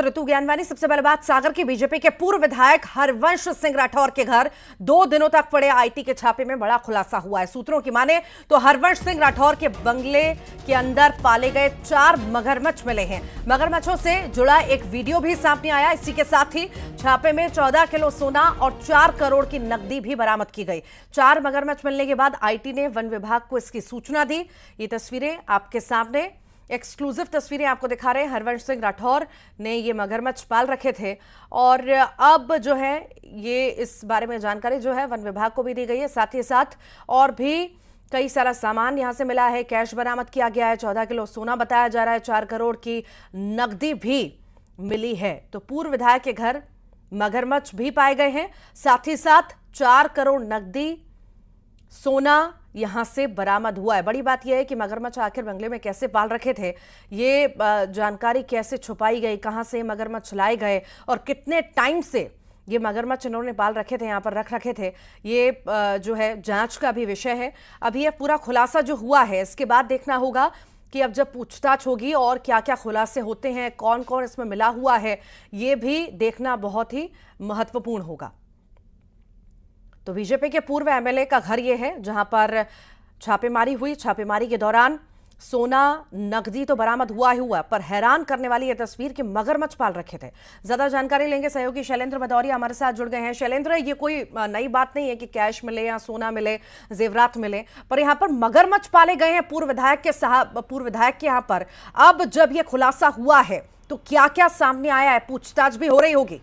ऋतु ज्ञानवानी। सबसे पहले बात, सागर के बीजेपी के पूर्व विधायक हरवंश सिंह राठौर के घर 2 दिनों तक पड़े आईटी के छापे में बड़ा खुलासा हुआ है। सूत्रों की माने तो हरवंश सिंह राठौर के बंगले के अंदर पाले गए 4 मगरमच्छ मिले हैं। मगरमच्छों से जुड़ा एक वीडियो भी सामने आया। इसी के साथ ही छापे में 14 किलो सोना और 4 करोड़ की नकदी भी बरामद की गई। 4 मगरमच्छ मिलने के बाद आईटी ने वन विभाग को इसकी सूचना दी। ये तस्वीरें आपके सामने, एक्सक्लूसिव तस्वीरें आपको दिखा रहे हैं। हरवंश सिंह राठौर ने ये मगरमच्छ पाल रखे थे और अब जो है ये इस बारे में जानकारी जो है वन विभाग को भी दी गई है। साथ ही साथ और भी कई सारा सामान यहां से मिला है। कैश बरामद किया गया है, 14 किलो सोना बताया जा रहा है, 4 करोड़ की नकदी भी मिली है। तो पूर्व विधायक के घर मगरमच्छ भी पाए गए हैं। साथ ही साथ 4 करोड़ नकदी, सोना यहां से बरामद हुआ है। बड़ी बात यह है कि मगरमच्छ आखिर बंगले में कैसे पाल रखे थे, ये जानकारी कैसे छुपाई गई, कहां से मगरमच्छ लाए गए और कितने टाइम से ये मगरमच्छ इन्होंने पाल रखे थे, यहां पर रख रखे थे, ये जो है जांच का भी विषय है। अभी ये पूरा खुलासा जो हुआ है इसके बाद देखना होगा कि अब जब पूछताछ होगी और क्या क्या खुलासे होते हैं, कौन कौन इसमें मिला हुआ है, ये भी देखना बहुत ही महत्वपूर्ण होगा। तो बीजेपी के पूर्व एमएलए का घर यह है जहां पर छापेमारी हुई। छापेमारी के दौरान सोना, नकदी तो बरामद हुआ ही हुआ, पर हैरान करने वाली यह तस्वीर कि मगरमच्छ पाल रखे थे। ज्यादा जानकारी लेंगे, सहयोगी शैलेंद्र भदौरिया हमारे साथ जुड़ गए हैं। शैलेंद्र, ये कोई नई बात नहीं है कि कैश मिले या सोना मिले, जेवरात मिले, पर यहां पर मगरमच्छ पाले गए हैं पूर्व विधायक के यहां पर। अब जब यह खुलासा हुआ है तो क्या क्या सामने आया है, पूछताछ भी हो रही होगी?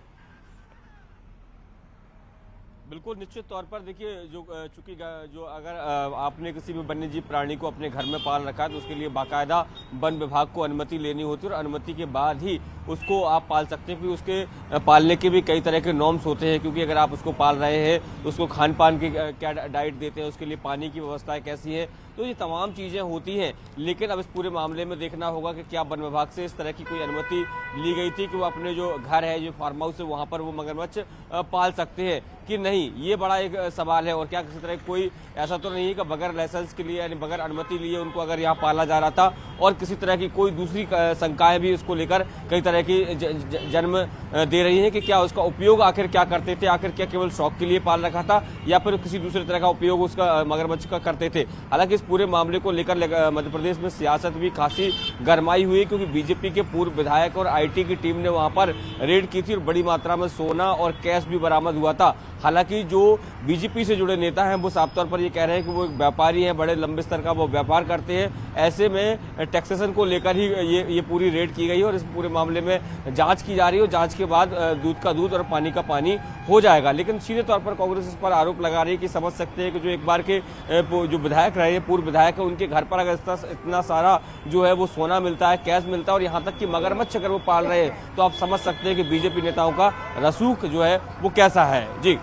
बिल्कुल, निश्चित तौर पर देखिए, चूंकि जो अगर आपने किसी भी वन्यजीव प्राणी को अपने घर में पाल रखा है तो उसके लिए बाकायदा वन विभाग को अनुमति लेनी होती है और अनुमति के बाद ही उसको आप पाल सकते हैं। क्योंकि उसके पालने के भी कई तरह के नॉर्म्स होते हैं, क्योंकि अगर आप उसको पाल रहे हैं, उसको खान पान की क्या डाइट देते हैं, उसके लिए पानी की व्यवस्था कैसी है, तो ये तमाम चीज़ें होती हैं। लेकिन अब इस पूरे मामले में देखना होगा कि क्या वन विभाग से इस तरह की कोई अनुमति ली गई थी कि वो अपने जो घर है, जो फार्म हाउस है, वहाँ पर वो मगरमच्छ पाल सकते हैं कि नहीं, ये बड़ा एक सवाल है। और क्या किसी तरह कोई ऐसा तो नहीं है कि बगैर लाइसेंस के लिए, यानी बगैर अनुमति लिए उनको अगर यहाँ पाला जा रहा था और किसी तरह की कोई दूसरी शंकाएं भी उसको लेकर कई तरह की जन्म दे रही हैं कि क्या उसका उपयोग आखिर क्या करते थे, आखिर क्या केवल शौक के लिए पाल रखा था या फिर किसी दूसरे तरह का उपयोग उसका मगरमच्छ का करते थे। हालांकि इस पूरे मामले को लेकर मध्य प्रदेश में सियासत भी खासी गरमाई हुई, क्योंकि बीजेपी के पूर्व विधायक और आईटी की टीम ने वहां पर रेड की थी और बड़ी मात्रा में सोना और कैश भी बरामद हुआ था। हालांकि जो बीजेपी से जुड़े नेता हैं वो साफ तौर पर ये कह रहे हैं कि वो एक व्यापारी हैं, बड़े लंबे स्तर का वो व्यापार करते हैं। ऐसे में टैक्सेशन को लेकर ही ये पूरी रेड की गई और इस पूरे मामले में जांच की जा रही है और जांच के बाद दूध का दूध और पानी का पानी हो जाएगा। लेकिन सीधे तौर पर कांग्रेस इस पर आरोप लगा रही है कि समझ सकते हैं कि जो एक बार के जो विधायक रहे, पूर्व विधायक है, उनके घर पर अगर इतना सारा जो है वो सोना मिलता है, कैश मिलता है और यहाँ तक कि मगरमच्छ अगर वो पाल रहे हैं, तो आप समझ सकते हैं कि बीजेपी नेताओं का रसूख जो है वो कैसा है। जी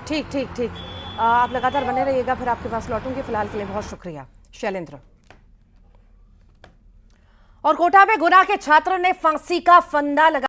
ठीक। आप लगातार बने रहिएगा, फिर आपके पास लौटूंगी। फिलहाल के लिए बहुत शुक्रिया शैलेंद्र। और कोटा में गुना के छात्र ने फांसी का फंदा लगा